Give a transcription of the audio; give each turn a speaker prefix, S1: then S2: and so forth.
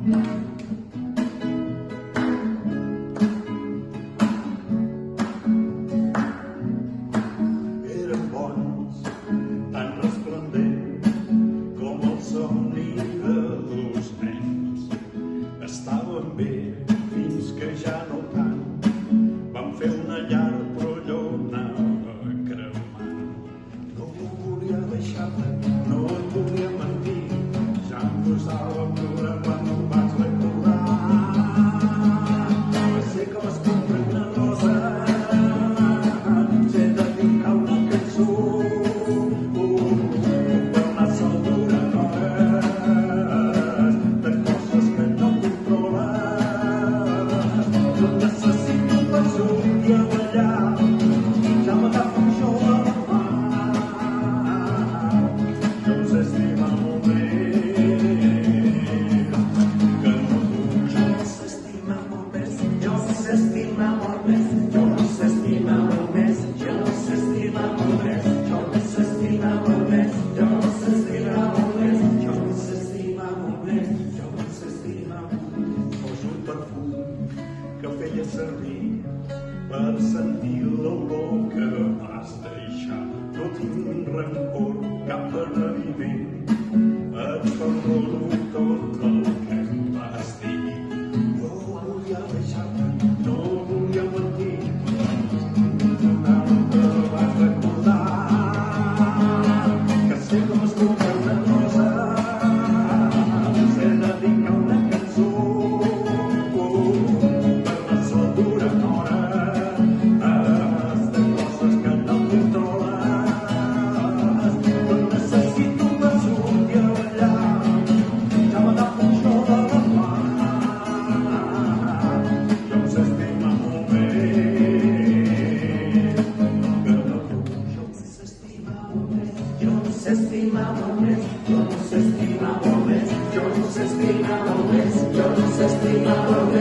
S1: Eren bons, tan resplendents com el somni de dos nens. Estaven bé fins que ja no tant. Vam fer una llar però allò anava cremant. No volia deixar-te, no et volia mentir. Ja em posava a plorar quan em vaig recordar. Sé que vas comprar una rosa, sé de ficar una cançó, per una sol durant hores, de coses que no controles. Jo et necessito per sortir a ballar, ja m'agafa un xou a la mà. Jo em sé estimar molt més que no tu. Jo em sé estimar molt més, jo em sé estimar molt més, jo em sé estimar molt més, jo em sé estimar molt més, jo em sé estimar molt més, jo em sé estimar molt més, jo em sé estimar molt més, jo em sé estimar molt més. Poso un perfum que feia servir per sentir l'olor que vas deixar. No tinc rancor, cap penediment, et perdono tot el que em vas dir. No volia deixar-te, no volia mentir, ara te vas recordar que sé com es compra una rosa, sé dedicar una cançó, per la sol durant hores, de coses que no controles. Jo et necessito per sortir a ballar, ja m'agafo un xou a la mà. Jo em sé estimar molt més que no tu. Jo em sé estimar molt més, jo em sé estimar molt més, jo em sé estimar molt més, jo em sé estimar molt més, jo em sé estimar molt més.